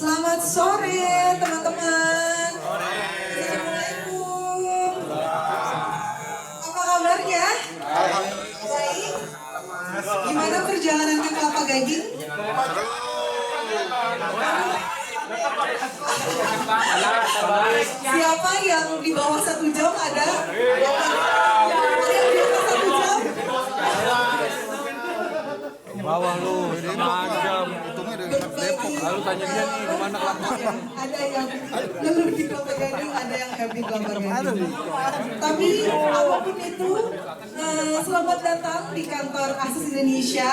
Selamat sore teman-teman. Assalamualaikum. Apa kabarnya? Baik. Gimana perjalanan ke Kelapa Gading? Siapa yang di bawah 1 jam ada? Yang di atas 1 jam? Bawah lu, 5 jam. Lalu tanya dia nih, di mana Kelapanya? Ada yang ngeluh di Kelapa Gading, ada yang happy Kelapa Gading. Tapi apapun itu, selamat datang di kantor Asus Indonesia.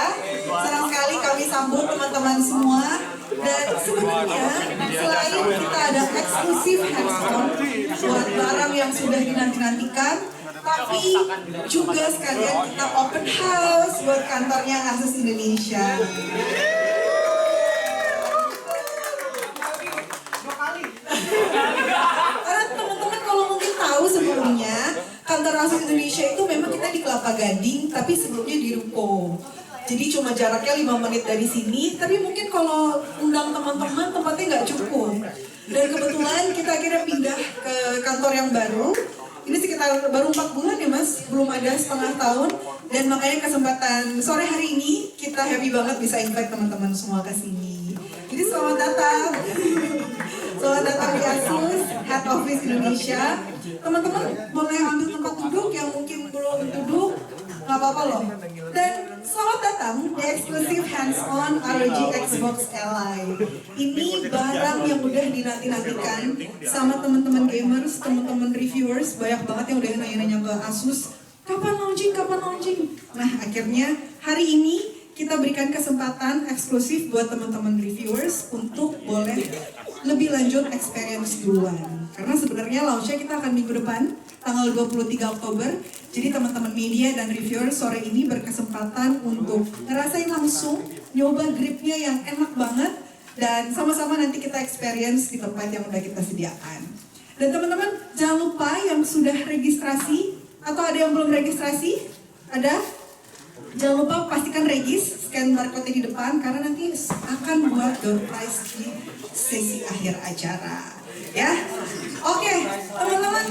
Senang sekali kami sambut teman-teman semua. Dan sebenarnya selain kita ada eksklusif hands-on buat barang yang sudah dinanti-nantikan, tapi juga sekalian kita open house buat kantornya Asus Indonesia. Karena teman-teman kalau mungkin tahu sebelumnya, kantor Asus Indonesia itu memang kita di Kelapa Gading, tapi sebelumnya di Ruko. Jadi cuma jaraknya 5 menit dari sini, tapi mungkin kalau undang teman-teman tempatnya nggak cukup. Dan kebetulan kita akhirnya pindah ke kantor yang baru. Ini sekitar baru 4 bulan ya mas, belum ada setengah tahun. Dan makanya kesempatan sore hari ini kita happy banget bisa invite teman-teman semua ke sini. Jadi selamat datang. Selamat datang di Asus Head Office Indonesia. Teman-teman boleh ambil tempat duduk yang mungkin belum duduk, nggak apa-apa loh. Dan selamat datang di eksklusif hands-on ROG Xbox Ally. Ini barang yang udah dinanti-nantikan sama teman-teman gamers, teman-teman reviewers. Banyak banget yang udah nanya-nanya ke Asus, kapan launching, kapan launching. Nah akhirnya hari ini kita berikan kesempatan eksklusif buat teman-teman reviewers untuk boleh lebih lanjut experience duluan. Karena sebenarnya launchnya kita akan minggu depan, tanggal 23 Oktober. Jadi teman-teman media dan reviewers sore ini berkesempatan untuk ngerasain langsung, nyoba gripnya yang enak banget, dan sama-sama nanti kita experience di tempat yang udah kita sediakan. Dan teman-teman jangan lupa yang sudah registrasi, atau ada yang belum registrasi, ada? Jangan lupa pastikan regis, scan barcode di depan karena nanti akan buat door prize di sesi akhir acara. Ya, oke, teman-teman,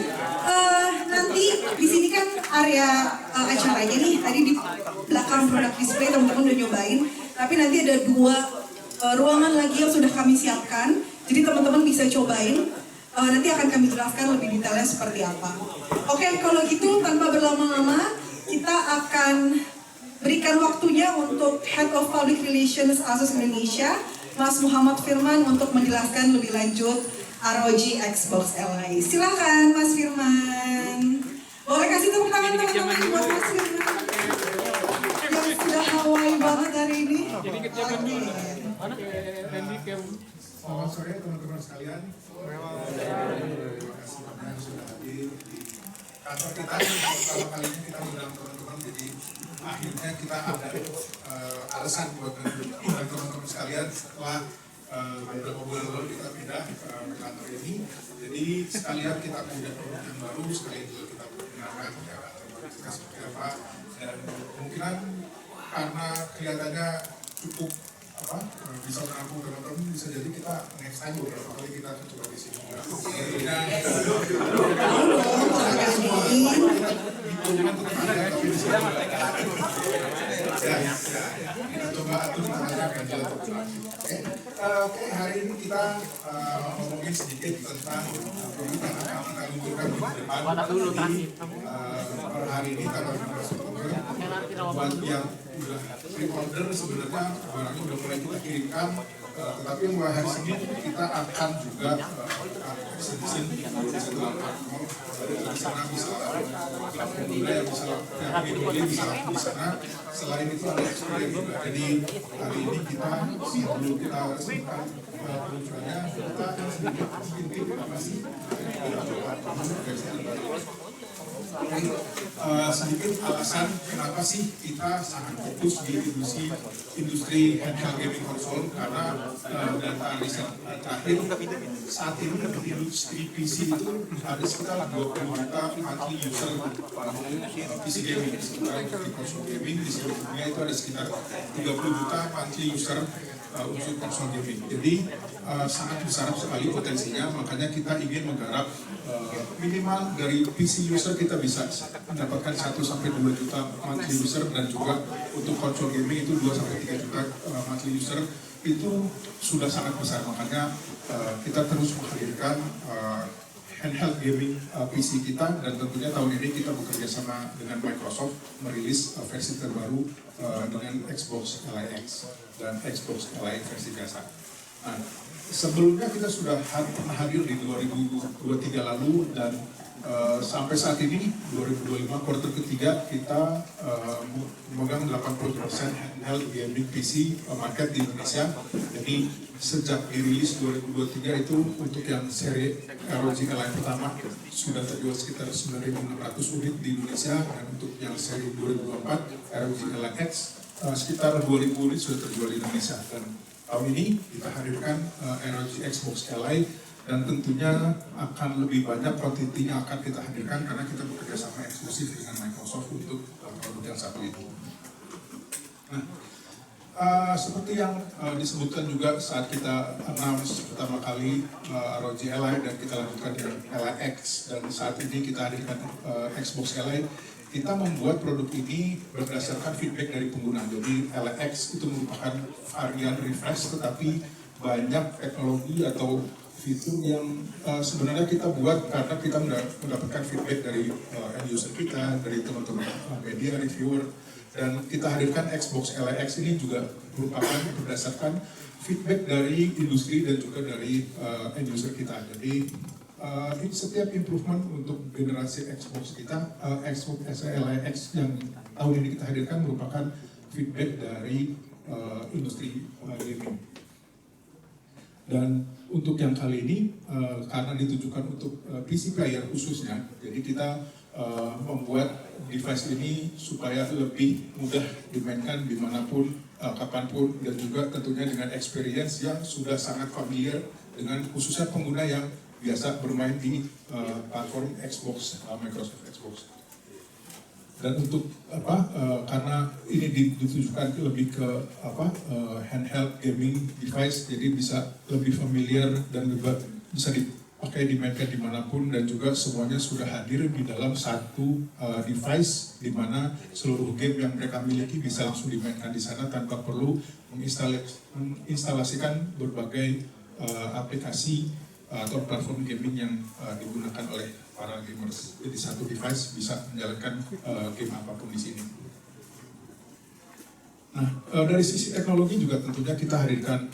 nanti di sini kan area acaranya nih. Tadi di belakang product display teman-teman udah nyobain, tapi nanti ada 2 ruangan lagi yang sudah kami siapkan. Jadi teman-teman bisa cobain. Nanti akan kami jelaskan lebih detailnya seperti apa. Oke, kalau gitu tanpa berlama-lama kita akan berikan waktunya untuk Head of Public Relations Asus Indonesia, Mas Muhammad Firman, untuk menjelaskan lebih lanjut ROG Xbox Ally. Silakan Mas Firman. Boleh kasih tepuk tangan teman-teman buat Mas Firman yang sudah Hawaii banget hari ini. Selamat sore teman-teman sekalian. Terima kasih banyak sudah hadir di kantor kita. Pertama kalinya kita mengundang teman-teman, jadi akhirnya kita ada alasan buat teman-teman sekalian setelah beberapa bulan lalu kita pindah ke kantor ini. Jadi sekalian kita punya produk yang baru, sekalian juga kita perkenalkan kantor kita seperti apa. Dan kemungkinan karena kelihatannya cukup bisa menampung teman-teman, bisa jadi kita next time beberapa kali kita coba di sini. Kita coba atur namanya ganjil. Oke, hari ini kita ngomongin sedikit tentang produk yang akan kita luncurkan di depan. Per hari ini tanggal 15 Oktober, buat yang udah pre-order sebenarnya barangnya udah mulai kita kirimkan, tetapi yang mulai hari Senin kita akan juga exhibition di sana, bisa yang bisa di sana. Selain itu ada expo juga. Jadi hari ini kita sebelum kita resmikan peluncurannya, kita sedikit apa sih sedikit alasan kenapa sih kita sangat fokus di industri handheld gaming konsol, karena data riset terakhir saat ini di industri PC itu ada sekitar 20 juta monthly user PC gaming. Sementara di konsol gaming di seluruh dunia itu ada sekitar 30 juta monthly user unsur konsol gaming. Jadi sangat besar sekali potensinya, makanya kita ingin menggarap minimal dari PC user kita bisa mendapatkan 1-2 juta monthly user, dan juga untuk konsol gaming itu 2-3 juta monthly user, itu sudah sangat besar. Makanya kita terus menghadirkan handheld gaming PC kita, dan tentunya tahun ini kita bekerja sama dengan Microsoft merilis versi terbaru dengan Xbox Ally X dan Xbox Ally versi biasa. Nah, sebelumnya kita sudah pernah hadir di 2023 lalu, dan sampai saat ini 2025 kuartal ketiga kita memegang 80% handheld gaming PC market di Indonesia. Jadi sejak dirilis 2023 itu untuk yang seri ROG Ally pertama sudah terjual sekitar 9.600 unit di Indonesia, dan untuk yang seri 2024 ROG Ally X sekitar 2.000 unit sudah terjual di Indonesia. Dan tahun ini kita hadirkan ROG Xbox Ally, dan tentunya akan lebih banyak kuantitinya akan kita hadirkan karena kita bekerja sama eksklusif dengan Microsoft untuk produk yang satu itu. Nah, seperti yang disebutkan juga saat kita announce pertama kali ROG Ally, dan kita lanjutkan dengan Ally X, dan saat ini kita hadirkan Xbox Ally, kita membuat produk ini berdasarkan feedback dari pengguna. Jadi Ally X itu merupakan varian refresh, tetapi banyak teknologi atau fitur yang sebenarnya kita buat karena kita mendapatkan feedback dari end user kita, dari teman-teman media, reviewer, dan kita hadirkan Xbox Ally X ini juga merupakan berdasarkan feedback dari industri dan juga dari end user kita. Jadi setiap improvement untuk generasi Xbox kita, Xbox Ally X yang tahun ini kita hadirkan merupakan feedback dari industri gaming. Dan untuk yang kali ini, karena ditujukan untuk PC player khususnya, jadi kita membuat device ini supaya lebih mudah dimainkan dimanapun, kapanpun, dan juga tentunya dengan experience yang sudah sangat familiar dengan khususnya pengguna yang biasa bermain di platform Xbox, Microsoft Xbox. Dan untuk karena ini ditujukan lebih ke handheld gaming device, jadi bisa lebih familiar dan bisa dipakai dimainkan dimanapun, dan juga semuanya sudah hadir di dalam satu device, di mana seluruh game yang mereka miliki bisa langsung dimainkan di sana tanpa perlu menginstalasikan berbagai aplikasi atau platform gaming yang digunakan oleh para gamers. Jadi satu device bisa menjalankan game apapun di sini. Nah, dari sisi teknologi juga tentunya kita hadirkan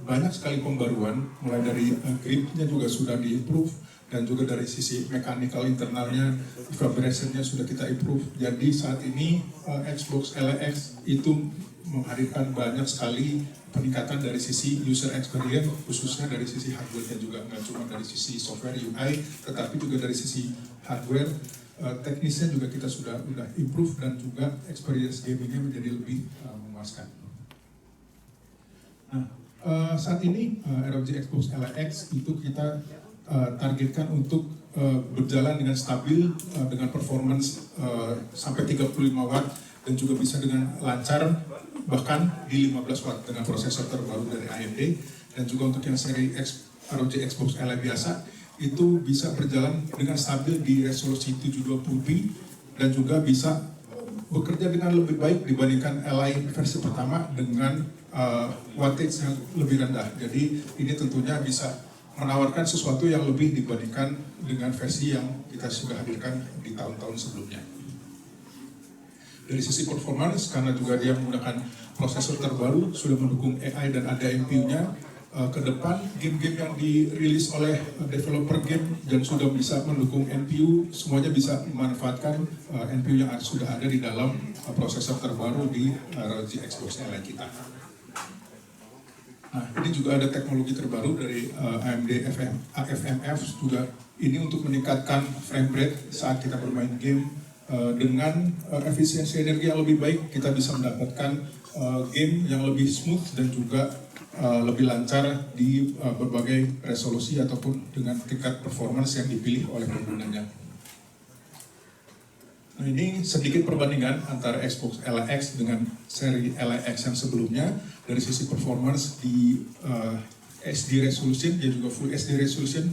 banyak sekali pembaruan, mulai dari gripnya juga sudah di-improve, dan juga dari sisi mechanical internalnya, vibration-nya sudah kita improve. Jadi saat ini Xbox Ally X itu menghadirkan banyak sekali peningkatan dari sisi user experience, khususnya dari sisi hardware-nya juga, nggak cuma dari sisi software UI, tetapi juga dari sisi hardware, teknisnya juga kita sudah improve, dan juga experience gaming-nya menjadi lebih memuaskan. Nah, saat ini ROG Xbox Ally X itu kita targetkan untuk berjalan dengan stabil, dengan performance sampai 35 watt, dan juga bisa dengan lancar bahkan di 15 watt dengan prosesor terbaru dari AMD. Dan juga untuk yang seri ROG Xbox Ally biasa itu bisa berjalan dengan stabil di resolusi 720p, dan juga bisa bekerja dengan lebih baik dibandingkan Ally versi pertama dengan wattage yang lebih rendah. Jadi ini tentunya bisa menawarkan sesuatu yang lebih dibandingkan dengan versi yang kita sudah hadirkan di tahun-tahun sebelumnya. Dari sisi performance, karena juga dia menggunakan prosesor terbaru, sudah mendukung AI dan ada NPU-nya, ke depan game-game yang dirilis oleh developer game dan sudah bisa mendukung NPU, semuanya bisa memanfaatkan NPU yang sudah ada di dalam prosesor terbaru di ROG Xbox Ally kita. Nah, ini juga ada teknologi terbaru dari AMD AFMF juga, ini untuk meningkatkan frame rate saat kita bermain game. Dengan efisiensi energi yang lebih baik, kita bisa mendapatkan game yang lebih smooth dan juga lebih lancar di berbagai resolusi ataupun dengan tingkat performance yang dipilih oleh penggunanya. Nah, ini sedikit perbandingan antara Xbox LX dengan seri LX yang sebelumnya dari sisi performance di SD resolution dan juga Full HD resolution.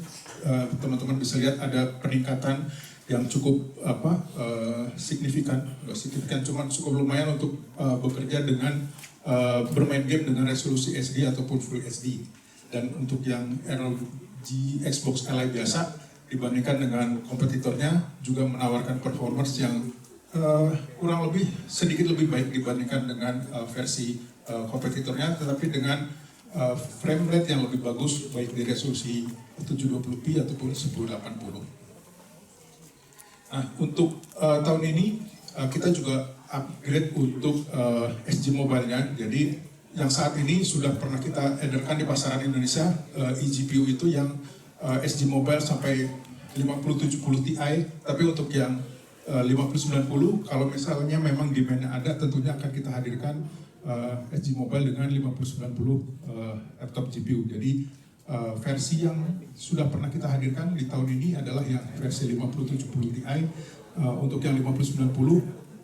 Teman-teman bisa lihat ada peningkatan yang cukup signifikan, nggak signifikan, cuman cukup lumayan untuk bekerja dengan bermain game dengan resolusi SD ataupun Full HD. Dan untuk yang ROG Xbox Ally biasa dibandingkan dengan kompetitornya juga menawarkan performance yang kurang lebih sedikit lebih baik dibandingkan dengan versi kompetitornya, tetapi dengan frame rate yang lebih bagus baik di resolusi 720p ataupun 1080. Nah, untuk tahun ini kita juga upgrade untuk SG Mobile-nya. Jadi yang saat ini sudah pernah kita edarkan di pasaran Indonesia, eGPU itu yang SG Mobile sampai 5070 Ti, tapi untuk yang 5090 kalau misalnya memang demand-nya ada, tentunya akan kita hadirkan SG Mobile dengan 5090 laptop GPU. Jadi versi yang sudah pernah kita hadirkan di tahun ini adalah yang versi 5070 Ti. Untuk yang 5090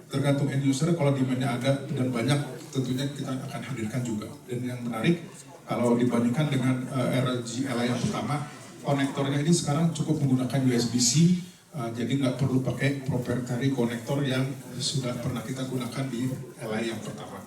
tergantung end user, kalau demand-nya ada dan banyak, tentunya kita akan hadirkan juga. Dan yang menarik, kalau dibandingkan dengan ROG Ally yang pertama, konektornya ini sekarang cukup menggunakan USB-C, jadi nggak perlu pakai proprietary konektor yang sudah pernah kita gunakan di Ally yang pertama.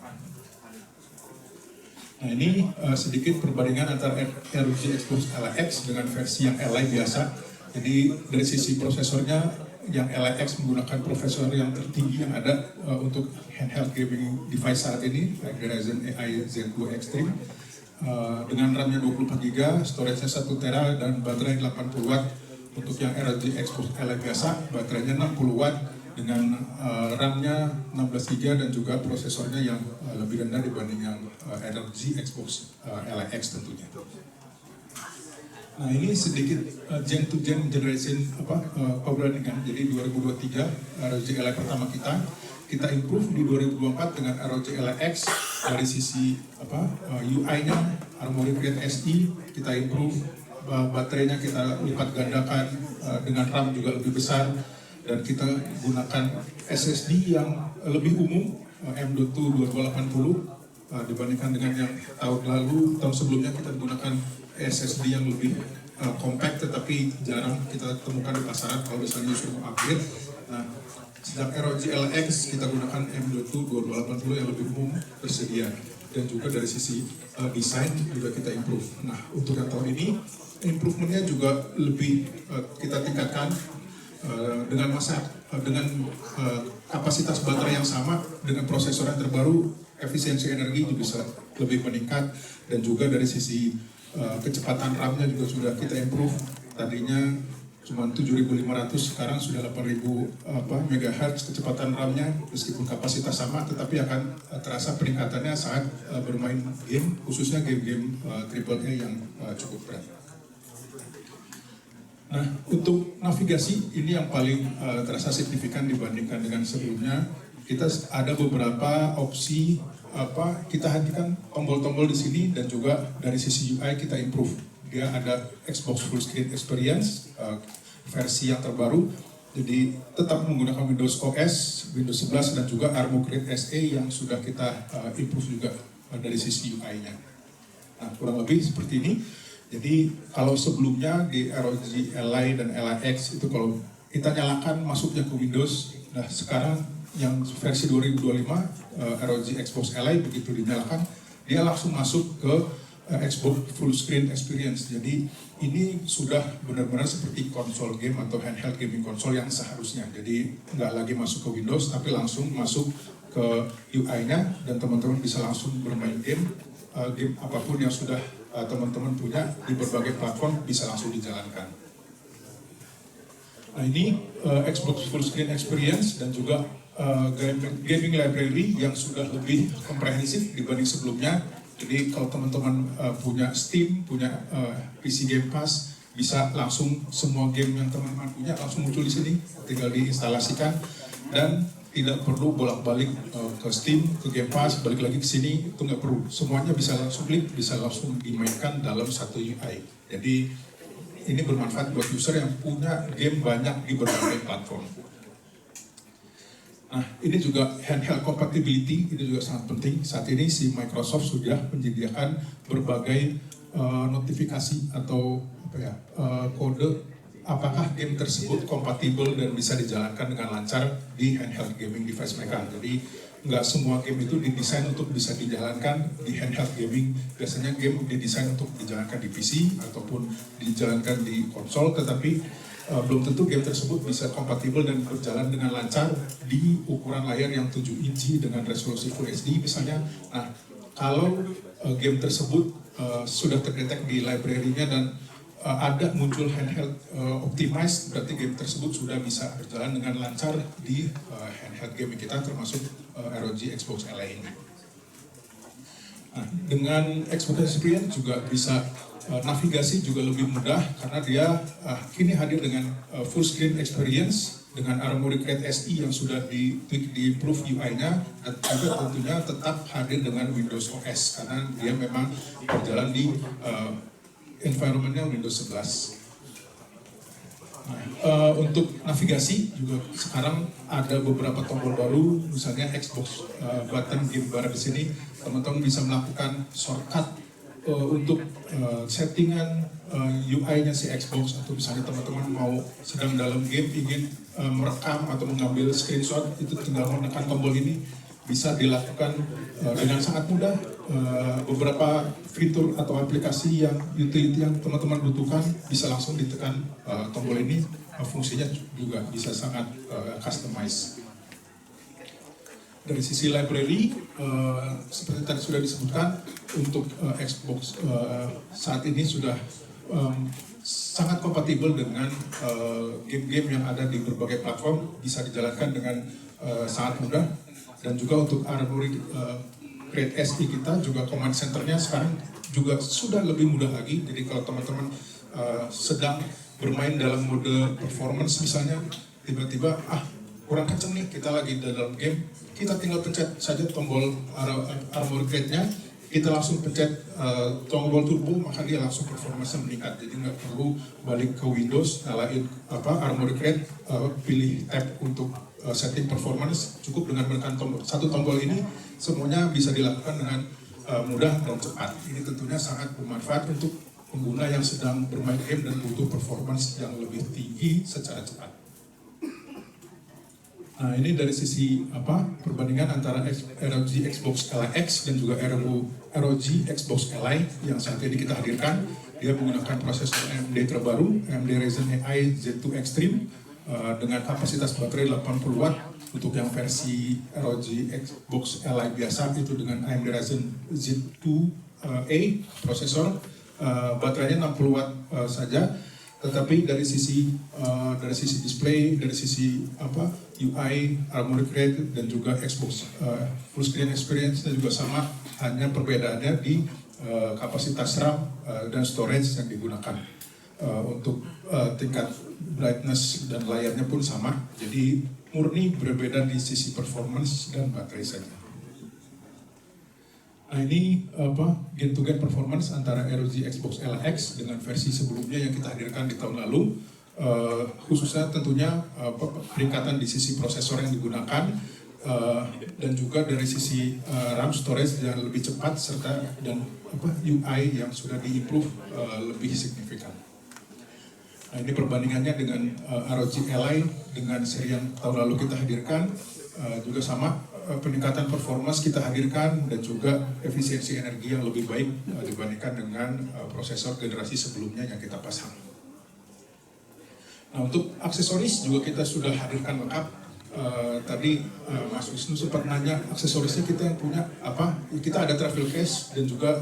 Nah, ini sedikit perbandingan antara ROG Xbox LX dengan versi yang Ally biasa. Jadi dari sisi prosesornya, yang LX menggunakan prosesor yang tertinggi yang ada untuk handheld gaming device saat ini, Ryzen AI Zen 2 Extreme, dengan RAM-nya 24GB, storage-nya 1TB dan baterai 80 Watt. Untuk yang ROG Xbox Ally biasa, baterainya 60 Watt dengan RAM-nya 16GB dan juga prosesornya yang lebih rendah dibanding yang ROG Xbox LX tentunya. Nah, ini sedikit gen to gen generation perbandingan. Jadi 2023 ROG Ally pertama kita improve di 2024 dengan ROG Ally X dari sisi UI-nya, Armoury Crate SE kita improve, baterainya kita lipat gandakan dengan RAM juga lebih besar, dan kita gunakan SSD yang lebih umum M.2 2280 dibandingkan dengan yang tahun sebelumnya kita gunakan SSD yang lebih compact, tetapi jarang kita temukan di pasaran kalau misalnya suruh upgrade. Nah, sedang ROG LX kita gunakan M.2 2280 yang lebih umum tersedia, dan juga dari sisi desain juga kita improve. Nah, untuk yang tahun ini improvementnya juga lebih kita tingkatkan dengan kapasitas baterai yang sama, dengan prosesor yang terbaru, efisiensi energi juga bisa lebih meningkat, dan juga dari sisi kecepatan RAM-nya juga sudah kita improve. Tadinya cuma 7.500, sekarang sudah 8.000 MHz kecepatan RAM-nya, meskipun kapasitas sama, tetapi akan terasa peningkatannya saat bermain game, khususnya game-game AAA yang cukup berat. Nah, untuk navigasi ini yang paling terasa signifikan dibandingkan dengan sebelumnya. Kita ada beberapa opsi kita hadirkan tombol-tombol di sini, dan juga dari sisi UI kita improve. Dia ada Xbox Full Screen Experience versi yang terbaru, jadi tetap menggunakan Windows OS, Windows 11 dan juga Armoury Crate SE yang sudah kita improve juga dari sisi UI-nya. Nah, kurang lebih seperti ini. Jadi kalau sebelumnya di ROG Ally dan LX itu kalau kita nyalakan masuknya ke Windows, nah sekarang yang versi 2025 ROG Xbox Ally begitu dinyalakan dia langsung masuk ke Xbox Full Screen Experience. Jadi ini sudah benar-benar seperti konsol game atau handheld gaming konsol yang seharusnya. Jadi nggak lagi masuk ke Windows, tapi langsung masuk ke UI-nya, dan teman-teman bisa langsung bermain game apapun yang sudah teman-teman punya di berbagai platform bisa langsung dijalankan. Nah, ini Xbox Full Screen Experience dan juga gaming library yang sudah lebih komprehensif dibanding sebelumnya. Jadi kalau teman-teman punya Steam, punya PC Game Pass, bisa langsung semua game yang teman-teman punya langsung muncul di sini, tinggal diinstalasikan dan tidak perlu bolak-balik ke Steam, ke Game Pass, balik lagi ke sini, itu nggak perlu. Semuanya bisa langsung klik, bisa langsung dimainkan dalam satu UI. Jadi ini bermanfaat buat user yang punya game banyak di berbagai platform. Nah, ini juga handheld compatibility, ini juga sangat penting. Saat ini si Microsoft sudah menyediakan berbagai notifikasi atau kode apakah game tersebut kompatibel dan bisa dijalankan dengan lancar di handheld gaming device mereka. Jadi nggak semua game itu didesain untuk bisa dijalankan di handheld gaming. Biasanya game didesain untuk dijalankan di PC ataupun dijalankan di konsol, tetapi belum tentu game tersebut bisa kompatibel dan berjalan dengan lancar di ukuran layar yang 7 inci dengan resolusi Full HD misalnya. Nah, kalau game tersebut sudah terdetek di library-nya dan ada muncul handheld optimized, berarti game tersebut sudah bisa berjalan dengan lancar di handheld gaming kita, termasuk ROG Xbox Ally ini. Nah, dengan Xbox Experience juga bisa navigasi juga lebih mudah karena dia kini hadir dengan full screen experience dengan Armoury Crate SE yang sudah di improve UI-nya, dan juga tentunya tetap hadir dengan Windows OS karena dia memang berjalan di environment-nya Windows 11. Nah, untuk navigasi juga sekarang ada beberapa tombol baru, misalnya Xbox button game bar di sini, teman-teman bisa melakukan shortcut untuk settingan UI-nya si Xbox, atau misalnya teman-teman mau sedang dalam game ingin merekam atau mengambil screenshot, itu tinggal menekan tombol ini bisa dilakukan dengan sangat mudah. Beberapa fitur atau aplikasi yang utility yang teman-teman butuhkan bisa langsung ditekan tombol ini, fungsinya juga bisa sangat customize. Dari sisi library, seperti tadi sudah disebutkan, untuk Xbox saat ini sudah sangat kompatibel dengan game-game yang ada di berbagai platform, bisa dijalankan dengan sangat mudah. Dan juga untuk Armoury Crate SE kita juga command center-nya sekarang juga sudah lebih mudah lagi. Jadi kalau teman-teman sedang bermain dalam mode performance misalnya, tiba-tiba kurang kenceng nih, kita lagi dalam game, kita tinggal pencet saja tombol Armoury Crate-nya, kita langsung pencet tombol turbo, maka dia langsung performance meningkat. Jadi nggak perlu balik ke Windows, nyalain Armoury Crate, pilih tab untuk setting performance, cukup dengan menekan satu tombol ini, semuanya bisa dilakukan dengan mudah dan cepat. Ini tentunya sangat bermanfaat untuk pengguna yang sedang bermain game dan butuh performance yang lebih tinggi secara cepat. Nah, ini dari sisi perbandingan antara ROG Xbox Ally X dan juga ROG Xbox Ally yang saat ini kita hadirkan. Dia menggunakan prosesor AMD terbaru, AMD Ryzen AI Z2 Extreme, dengan kapasitas baterai 80 watt. Untuk yang versi ROG Xbox Ally biasa itu dengan AMD Ryzen Z2A prosesor, baterainya 60 watt saja. Tetapi dari sisi display, dari sisi UI, Armoury Crate dan juga Xbox full screen experience juga sama, hanya perbedaannya di kapasitas RAM dan storage yang digunakan. Untuk tingkat brightness dan layarnya pun sama, jadi murni berbeda di sisi performance dan baterai saja. Nah, ini game to game performance antara ROG Xbox Ally X dengan versi sebelumnya yang kita hadirkan di tahun lalu, khususnya tentunya peningkatan di sisi prosesor yang digunakan, dan juga dari sisi RAM storage yang lebih cepat serta dan UI yang sudah diimprove lebih signifikan. Nah, ini perbandingannya dengan ROG Ally dengan seri yang tahun lalu kita hadirkan, juga sama, peningkatan performance kita hadirkan dan juga efisiensi energi yang lebih baik dibandingkan dengan prosesor generasi sebelumnya yang kita pasang. Nah, untuk aksesoris juga kita sudah hadirkan lengkap. Tadi Mas Wisnu sempat nanya aksesorisnya kita yang punya apa? Kita ada travel case dan juga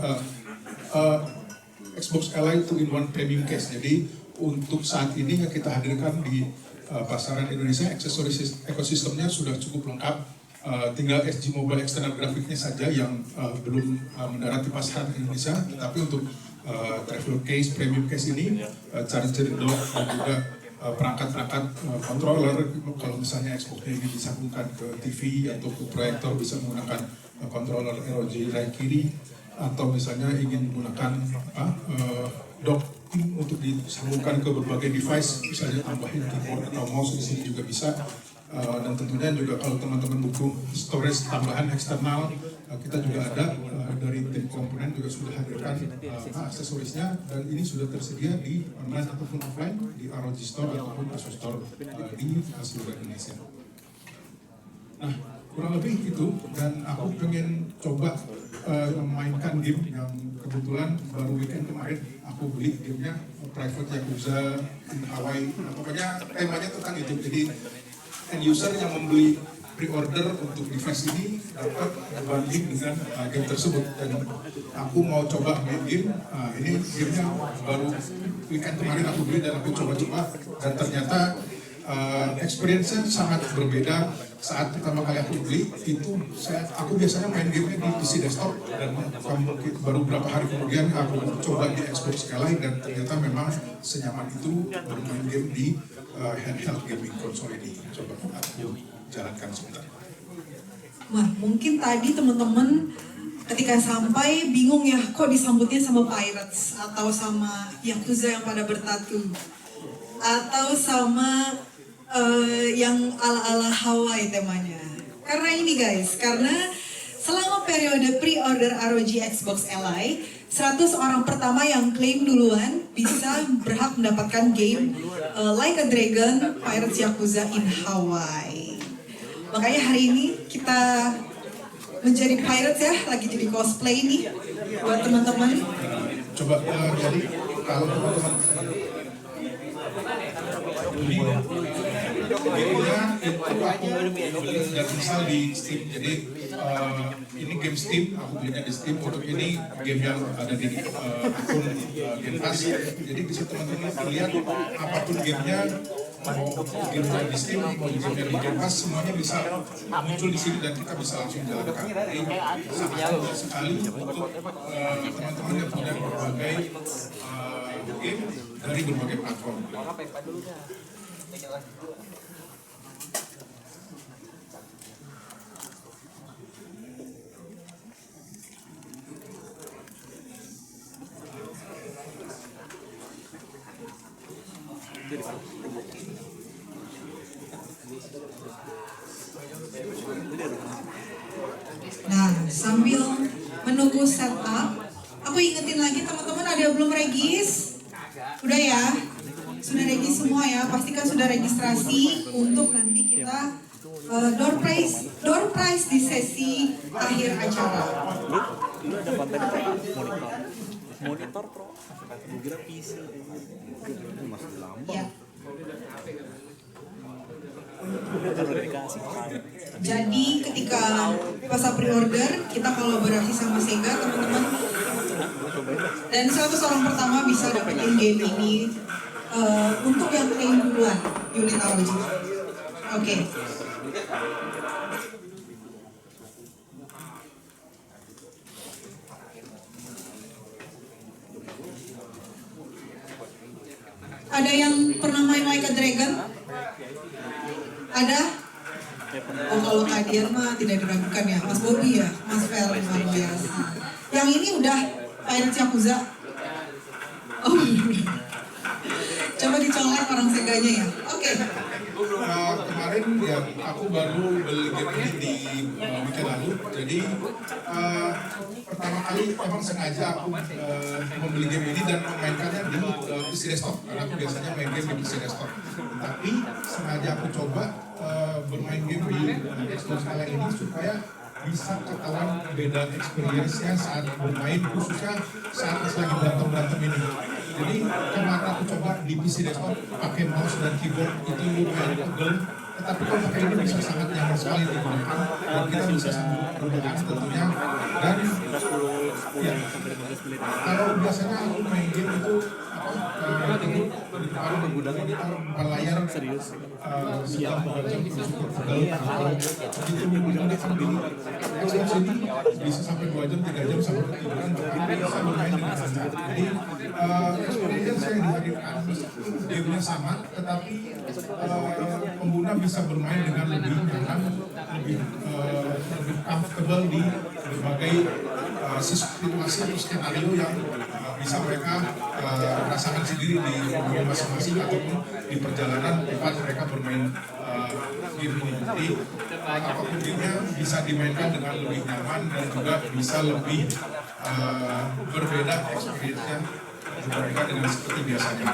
Xbox Ally 2-in-1 premium case. Jadi untuk saat ini yang kita hadirkan di pasaran Indonesia, aksesoris ekosistemnya sudah cukup lengkap. Tinggal SG Mobile external grafiknya saja yang belum mendarat di pasaran Indonesia. Tetapi untuk travel case, premium case ini, charger dock dan juga perangkat-perangkat controller, kalau misalnya Xbox-nya ini disambungkan ke TV atau ke proyektor, bisa menggunakan controller ROG Rai kiri, atau misalnya ingin menggunakan dock untuk disambungkan ke berbagai device, misalnya tambahin keyboard atau mouse di sini juga bisa. Dan tentunya juga kalau teman-teman butuh storage tambahan eksternal, kita juga ada dari tim komponen juga sudah hadirkan aksesorisnya, dan ini sudah tersedia di online ataupun offline di ROG Store ataupun Asus Store di seluruh Indonesia. Nah, kurang lebih itu, dan aku pengen coba memainkan game yang kebetulan baru weekend kemarin aku beli gamenya, Private Yakuza in Hawaii. Nah, pokoknya temanya tentang itu. Jadi end user yang membeli pre-order untuk device ini dapat berbanding dengan game tersebut, dan aku mau coba main game. Ini gamenya baru weekend kemarin aku beli dan aku coba-coba, dan ternyata experience-nya sangat berbeda. Saat pertama kali aku beli itu aku biasanya main gamenya di PC desktop, dan baru beberapa hari kemudian aku coba di Xbox Skyline, dan ternyata memang senyaman itu bermain game di handheld gaming konsol ini. Coba aku jalankan sebentar. Wah, mungkin tadi teman-teman ketika sampai bingung ya, kok disambutnya sama Pirates atau sama Yakuza yang pada bertatu, atau sama yang ala-ala Hawaii temanya. Karena ini guys, karena selama periode pre-order ROG Xbox Ally, 100 orang pertama yang klaim duluan bisa berhak mendapatkan game Like a Dragon Pirates Yakuza in Hawaii. Makanya hari ini kita menjadi pirates ya, lagi jadi cosplay nih buat teman-teman. Coba jadi kalau teman-teman gamenya itu aku beli dan misal di Steam. Jadi ini game Steam, aku belinya di Steam. Untuk ini game yang ada di akun Game Pass. Jadi bisa teman-teman lihat apapun gamenya, mau gamenya di Steam, mau gamenya di Game Pass, semuanya bisa muncul di sini dan kita bisa langsung jalankan. Jadi sangat mudah sekali untuk teman-teman yang punya berbagai game dari berbagai platform. Nah, sambil menunggu setup, aku ingetin lagi teman-teman, ada yang belum regis? Udah ya? Sudah regis semua ya? Pastikan sudah registrasi untuk nanti kita door prize di sesi akhir acara. Dulu ada konten monitor pro, gue kira PC, masih lama. Ya. Udah Jadi ketika pas pre-order kita kolaborasi sama Sega teman-teman, dan 100 orang pertama bisa dapetin game ini untuk yang klaim duluan unit ROG. Oke. Ada yang pernah main Like a Dragon? Ada? Oh, kalau kalian mah tidak diragukan ya, Mas Bobby ya, Mas Fer, luar biasa. Yang ini udah Pirates Yakuza. Oh, coba dicolek orang Seganya ya. Oke. Kemarin ya aku baru beli game ini di weekend lalu. Jadi pertama kali emang sengaja aku membeli game ini dan memainkannya di PC desktop, karena aku biasanya main game di PC desktop. Tapi sengaja aku coba bermain game di Xbox Skyline ini supaya bisa ketahuan beda experience-nya saat bermain, khususnya saat lagi berantem ini. Jadi kemarin aku coba di PC desktop pakai mouse dan keyboard itu lumayan pegel, tetapi kalau pakai ini bisa sangat nyaman sekali digunakan dan kita bisa sambil rebahan tentunya. Dan ya, kalau biasanya aku main game itu di depan layar serius sedang membaca cukup pegel, itu menggunakan di Xbox ini bisa sampai 2 jam, 3 jam sampai ketiduran, bahkan bisa bermain dengan santai. Jadi experience yang dihadirkan gamenya sama, tetapi pengguna bisa bermain dengan lebih nyaman, lebih comfortable di berbagai situasi atau skenario yang bisa mereka rasakan sendiri di rumah masing-masing ataupun di perjalanan tempat mereka bermain game ini. Jadi apapun gamenya bisa dimainkan dengan lebih nyaman dan juga bisa lebih berbeda experience-nya dibandingkan dengan seperti biasanya.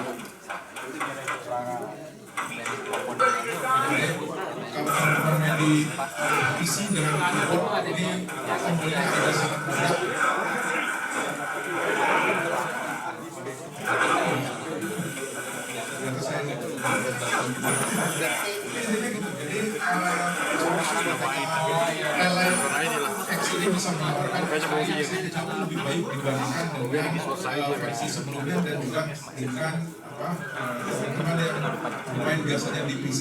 Kalau teman-teman main di PC dengan keyboard, ini tombolnya agak sangat mudah. Ternyata saya nggak tahu. Jadi X ini bisa menawarkan experience yang jauh lebih baik dibandingkan dengan versi sebelumnya dan juga dengan teman-teman yang bermain biasanya di PC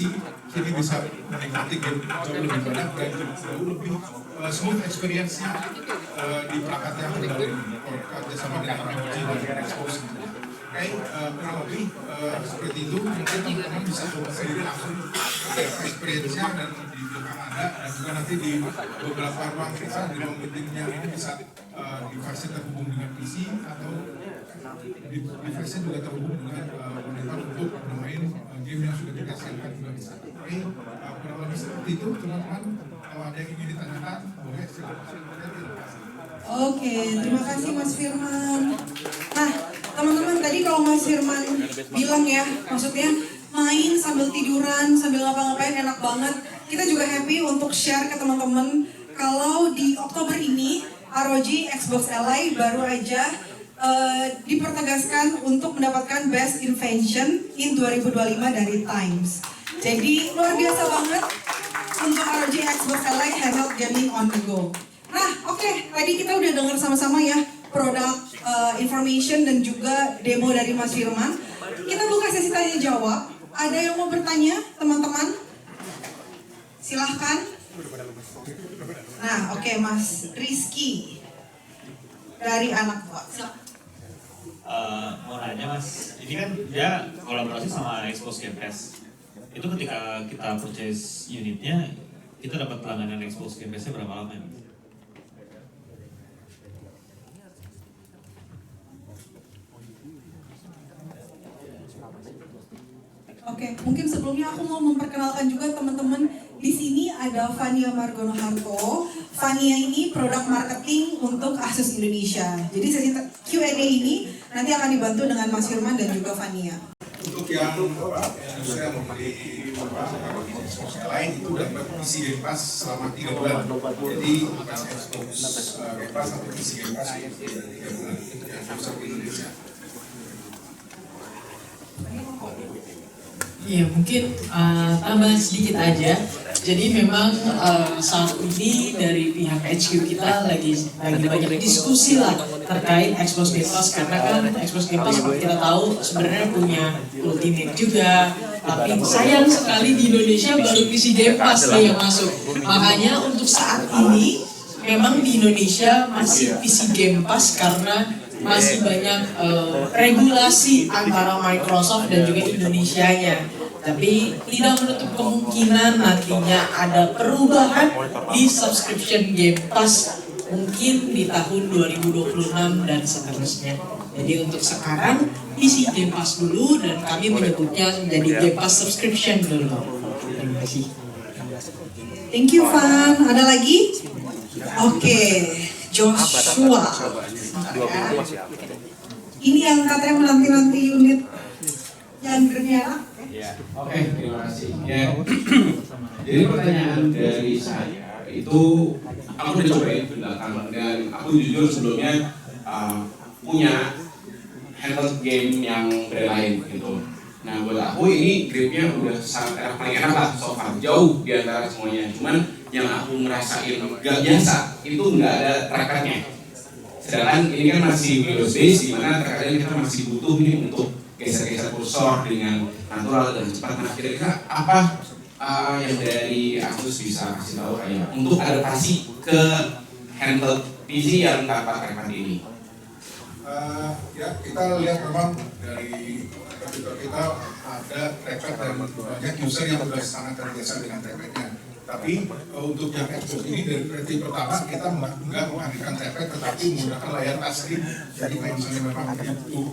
kini bisa menikmati game jauh lebih banyak dan jauh lebih smooth experience-nya di perangkat yang terbaru kerjasama dengan ROG dan Xbox. Oke, kurang lebih seperti itu. Mungkin teman-teman bisa coba sendiri langsung experience-nya dan di belakang Anda dan juga nanti di beberapa ruang kita di ruang meeting-nya ini bisa device terhubung dengan PC atau device juga terhubung dengan monitor untuk bermain game yang sudah kita siapkan juga bisa. Oke, kurang lebih seperti itu teman-teman. Kalau ada yang ingin ditanyakan, boleh silakan. Oke, terima kasih Mas Firman. Nah, teman-teman tadi kalau Mas Firman bilang ya, maksudnya main sambil tiduran, sambil ngapa-ngapain enak banget. Kita juga happy untuk share ke teman-teman kalau di Oktober ini ROG Xbox Ally baru aja dipertegaskan untuk mendapatkan Best Invention in 2025 dari Times. Jadi luar biasa banget untuk ROG Xbox Ally handheld gaming on the go. Nah, oke, tadi kita udah dengar sama-sama ya produk information dan juga demo dari Mas Firman. Kita buka sesi tanya jawab. Ada yang mau bertanya, teman-teman? Silahkan. Nah, oke, Mas Rizky dari anak tua. Silahkan. Mau nanya Mas, ini kan dia kolaborasi sama Xbox Game Pass. Itu ketika kita purchase unitnya, kita dapat pelangganan Xbox Game Pass-nya berapa lama ya? Oke, mungkin sebelumnya aku mau memperkenalkan juga teman-teman. Di sini ada Fania Margono Harto. Fania ini produk marketing untuk Asus Indonesia. Jadi sesi Q&A ini nanti akan dibantu dengan Mas Firman dan juga Fania. Untuk yang industri yang membeli Xbox lain itu dapat PC Game Pass selama 3 bulan. Jadi Xbox Game Pass atau PC Game Pass 3 bulan yang bisa di Indonesia. Iya, mungkin tambahan sedikit aja. Jadi memang saat ini dari pihak HQ kita lagi banyak diskusi lah terkait Xbox Game Pass, karena kan Xbox Game Pass seperti kita tahu sebenarnya punya Ultimate juga, tapi sayang sekali di Indonesia baru PC Game Pass nih yang masuk. Makanya untuk saat ini memang di Indonesia masih PC Game Pass karena masih banyak regulasi antara Microsoft dan juga Indonesianya. Tapi tidak menutup kemungkinan nantinya ada perubahan di subscription Game Pass mungkin di tahun 2026 dan seterusnya. Jadi untuk sekarang isi Game Pass dulu dan kami menyebutnya menjadi Game Pass subscription dulu. Terima kasih. Thank you Van. Ada lagi? Oke, Joshua. Ini yang katanya menanti-nanti unit yang bermerah. Oke, terima kasih. Ya. Jadi pertanyaan dari saya itu, aku udah cobain di belakang dan aku jujur sebelumnya punya handheld game yang lain gitu. Nah buat aku ini gripnya udah sangat paling enak lah so far, jauh di antara semuanya. Cuman yang aku ngerasain gak biasa itu nggak ada trackpadnya. Sedangkan ini kan masih Windows base, dimana terkadang kita masih butuh nih untuk geser-geser kursor dengan natural dan cepat. Nah kira-kira apa yang dari Asus bisa kasih tahu kayak untuk adaptasi ke handheld PC yang tanpa trackpad ini? Ya kita lihat memang dari komputer kita ada trackpad dan banyak user yang sudah sangat terbiasa dengan trackpadnya. Tapi untuk yang Xbox ini dari versi pertama kita nggak menghadirkan trackpad tetapi menggunakan layar touchscreen. Jadi kalau misalnya memang butuh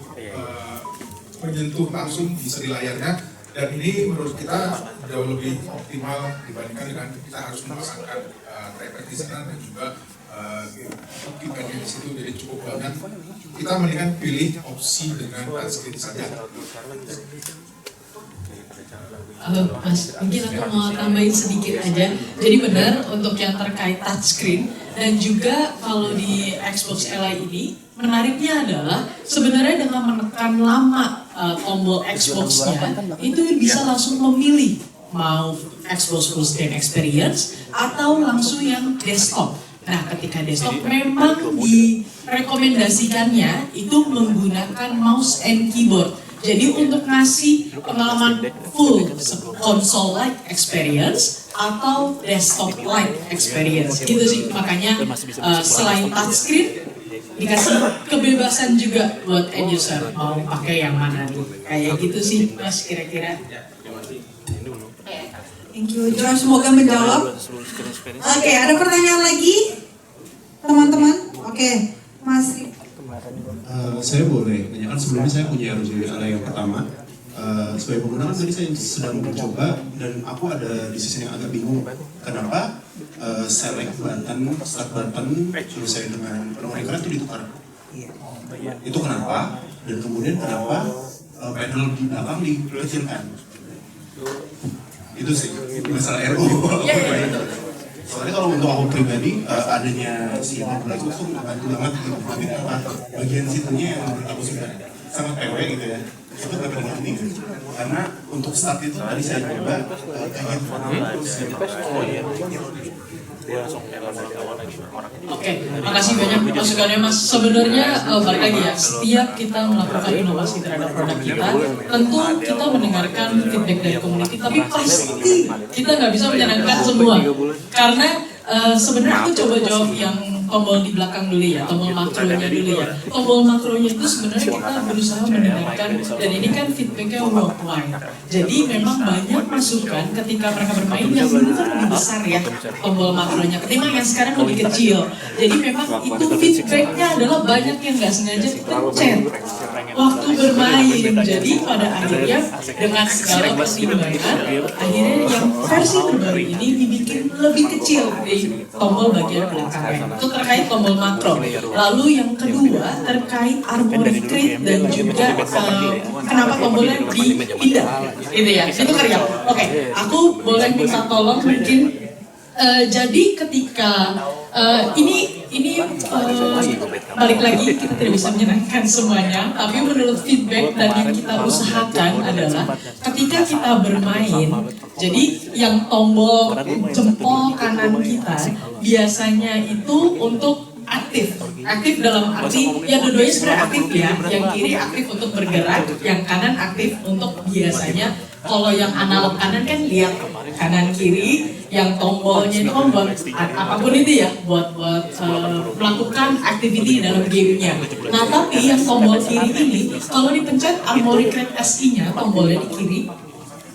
menyentuh langsung bisa di layarnya, dan ini menurut kita jauh lebih optimal dibandingkan dengan kita harus memasangkan trackpad di sana dan juga keypadnya di situ, jadi cukup banyak. Kita mendingan pilih opsi dengan touchscreen saja. Halo Mas, mungkin aku mau tambahin sedikit aja. Jadi benar untuk yang terkait touchscreen dan juga kalau di Xbox Li ini menariknya adalah sebenarnya dengan menekan lama tombol Xbox-nya itu bisa langsung memilih mau Xbox Full Screen Experience atau langsung yang desktop. Nah, ketika desktop memang direkomendasikannya itu menggunakan mouse and keyboard. Jadi untuk ngasih pengalaman full console-like experience atau desktop-like experience, gitu sih. Makanya selain touchscreen dikasih kebebasan juga buat end user mau pakai yang mana nih. Kayak gitu sih Mas kira-kira. Thank you Josh, semoga menjawab. Oke, ada pertanyaan lagi teman-teman? Oke, Mas. Saya boleh tanyakan, sebelumnya saya punya ROG Ally yang pertama. Sebagai pengguna kan tadi saya sedang mencoba dan aku ada di sisi yang agak bingung. Kenapa select button, start button, terus saya dengan memory card itu ditukar? Itu kenapa? Dan kemudian kenapa panel di belakang dikecilkan? Itu sih masalah RO. Soalnya kalau untuk aku pribadi adanya si mobil itu tuh membantu banget gitu. Tapi bagian situnya yang menurut aku sudah sangat PW gitu ya. Itu nggak pernah penting karena untuk start itu tadi saya coba Oke, makasih banyak masukannya Mas. Sebenarnya balik lagi ya, setiap kita melakukan inovasi terhadap produk kita, tentu kita mendengarkan feedback dari community, tapi pasti kita nggak bisa menyenangkan semua. Karena sebenarnya aku coba jawab yang tombol di belakang dulu ya, tombol makronya dulu ya. Tombol makronya itu sebenarnya kita berusaha mendengarkan, dan ini kan feedbacknya worldwide. Jadi memang banyak masukan ketika mereka bermain yang dulu kan lebih besar ya tombol makronya, ketimbang yang sekarang lebih kecil. Jadi memang itu feedbacknya adalah banyak yang nggak sengaja pencet waktu bermain. Jadi pada akhirnya dengan segala pertimbangan, akhirnya yang versi terbaru ini dibikin lebih kecil di tombol bagian belakangnya. Itu terkait tombol makro. Lalu yang kedua terkait Armoury Crate dan juga kenapa tombolnya dipindah, gitu ya. Itu karya. Oke, aku boleh minta tolong mungkin. Jadi ketika ini balik lagi kita tidak bisa menyenangkan semuanya, tapi menurut feedback dan yang kita usahakan adalah ketika kita bermain, jadi yang tombol jempol kanan kita biasanya itu untuk aktif dalam arti ya dua-duanya sebenarnya aktif ya, yang kiri aktif untuk bergerak, yang kanan aktif untuk biasanya kalau yang analog kanan kan lihat kanan kiri, yang tombolnya itu kan buat apapun itu ya, buat melakukan activity dalam gamenya. Nah tapi yang tombol kiri ini kalau dipencet Armoury Crate SI-nya tombolnya di kiri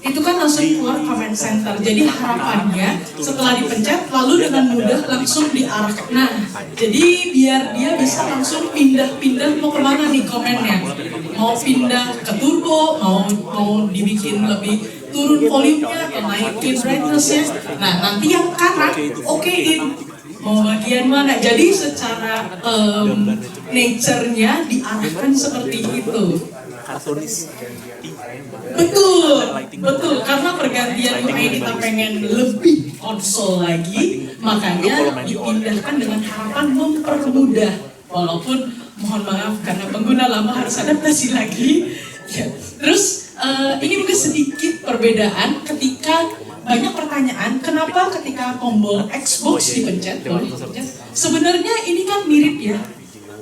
itu kan langsung keluar comment center. Jadi harapannya setelah dipencet lalu dengan mudah langsung diarahkan. Nah, jadi biar dia bisa langsung pindah-pindah mau kemana nih komennya. Mau pindah ke turbo, mau dibikin lebih turun volumenya atau naikin brightness-nya. Nah, nanti yang kanan okein mau bagian mana. Jadi secara nature-nya diarahkan seperti itu. Betul, karena pergantian UI kita pengen lebih konsol lagi, makanya dipindahkan dengan harapan mempermudah. Walaupun mohon maaf karena pengguna lama harus adaptasi lagi. Ya. Terus ini mungkin sedikit perbedaan ketika banyak pertanyaan, kenapa ketika tombol Xbox dipencet, sebenarnya ini kan mirip ya.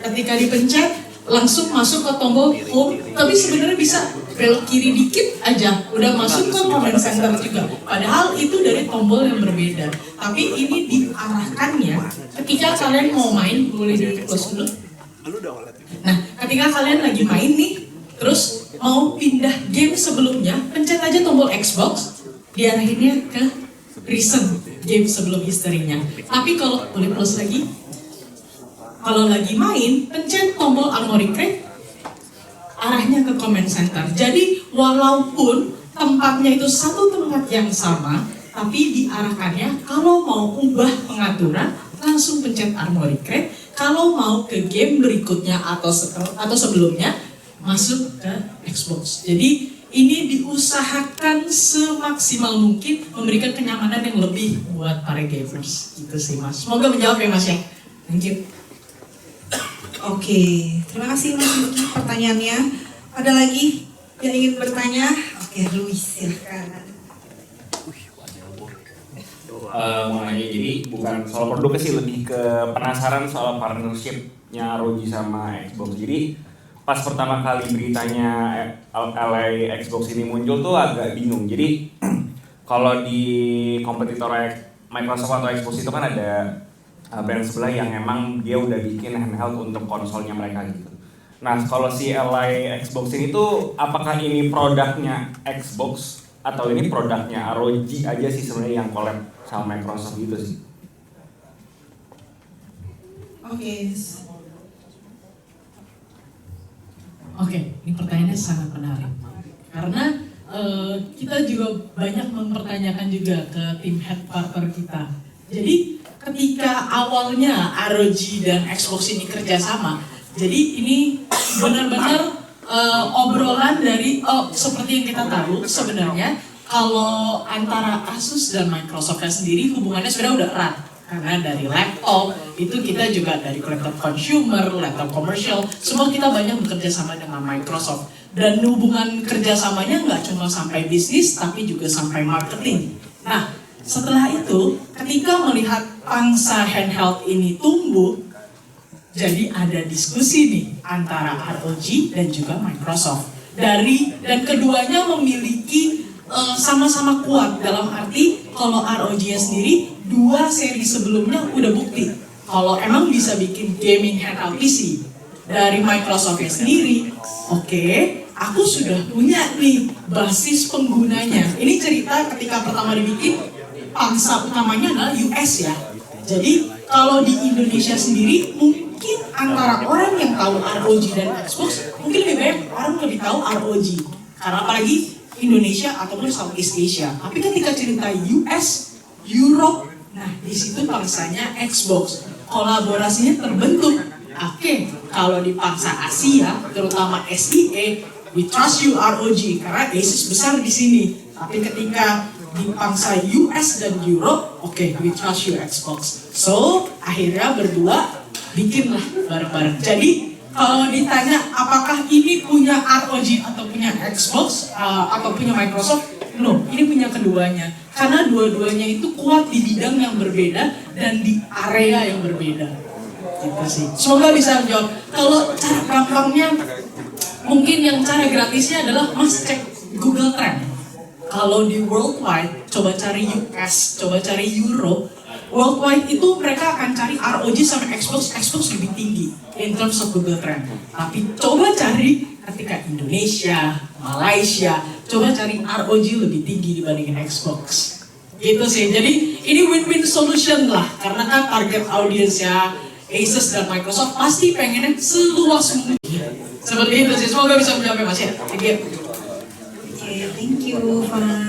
Ketika dipencet langsung masuk ke tombol home, tapi sebenarnya bisa belok kiri dikit aja udah masuk ke comment center juga. Padahal itu dari tombol yang berbeda. Tapi ini diarahkannya ketika kalian mau main, boleh di close dulu. Nah, ketika kalian lagi main nih, terus mau pindah game sebelumnya, pencet aja tombol Xbox, diarahinnya ke recent. game sebelum historinya. Tapi kalau boleh plus lagi, kalau lagi main, pencet tombol Armory Crate, arahnya ke comment center. Jadi walaupun tempatnya itu satu tempat yang sama, tapi diarahkannya kalau mau ubah pengaturan langsung pencet Armory Crate. Kalau mau ke game berikutnya atau sebelumnya masuk ke Xbox. Jadi ini diusahakan semaksimal mungkin memberikan kenyamanan yang lebih buat para gamers. Gitu sih Mas. Semoga menjawab ya Mas ya. Thank you. Oke, terima kasih Mas Yuki pertanyaannya. Ada lagi yang ingin bertanya? Oke, Luis silahkan. Mau nanya, jadi bukan soal produknya sih, lebih ke penasaran soal partnership-nya ROG sama Xbox. Jadi pas pertama kali beritanya LA Xbox ini muncul tuh agak bingung. Jadi kalau di kompetitor Microsoft atau Xbox itu kan ada brand sebelah yang emang dia udah bikin handheld untuk konsolnya mereka gitu. Nah kalau si LA Xbox ini tuh apakah ini produknya Xbox atau ini produknya ROG aja sih sebenarnya yang collab sama Microsoft gitu sih? Oke, ini pertanyaannya sangat menarik. Karena kita juga banyak mempertanyakan juga ke tim headquarter kita. Jadi ketika awalnya ROG dan Xbox ini kerjasama, jadi ini benar-benar obrolan dari seperti yang kita tahu sebenarnya kalau antara Asus dan Microsoft sendiri hubungannya sebenarnya udah erat. Karena dari laptop, itu kita juga dari laptop consumer, laptop komersial, semua kita banyak bekerja sama dengan Microsoft. Dan hubungan kerjasamanya nggak cuma sampai bisnis, tapi juga sampai marketing. Nah, setelah itu, ketika melihat pangsa handheld ini tumbuh, jadi ada diskusi nih antara ROG dan juga Microsoft. Dan keduanya memiliki sama-sama kuat dalam arti kalau ROG sendiri 2 seri sebelumnya udah bukti kalau emang bisa bikin gaming handheld PC. Dari Microsoft sendiri, oke, aku sudah punya nih basis penggunanya. Ini cerita ketika pertama dibikin, pangsa utamanya adalah US ya. Jadi kalau di Indonesia sendiri mungkin antara orang yang tahu ROG dan Xbox mungkin lebih banyak orang lebih tahu ROG karena apalagi Indonesia ataupun Southeast Asia. Tapi ketika cerita US, Europe, nah di situ pangsanya Xbox. Kolaborasinya terbentuk. Oke, kalau di pangsa Asia, terutama SEA, we trust you ROG karena Asus besar di sini. Tapi ketika di pangsa US dan Europe, oke, we trust you Xbox. So akhirnya berdua bikinlah bareng-bareng. Jadi kalau ditanya apakah ini punya ROG atau punya Xbox atau punya Microsoft, no, ini punya keduanya. Karena dua-duanya itu kuat di bidang yang berbeda dan di area yang berbeda. Gitu sih. Semoga bisa menjawab. Kalau cara gampangnya, mungkin yang cara gratisnya adalah Mas cek Google Trend. Kalau di worldwide, coba cari US, coba cari Euro. Worldwide itu mereka akan cari ROG sama Xbox lebih tinggi in terms of Google Trend. Tapi coba cari ketika Indonesia, Malaysia, coba cari ROG lebih tinggi dibandingin Xbox. Gitu sih, jadi ini win-win solution lah. Karena kan target audiensnya Asus dan Microsoft pasti pengennya seluas mungkin. Seperti itu sih, semoga bisa menjawab Mas ya. Thank you. Oke, thank you, Van.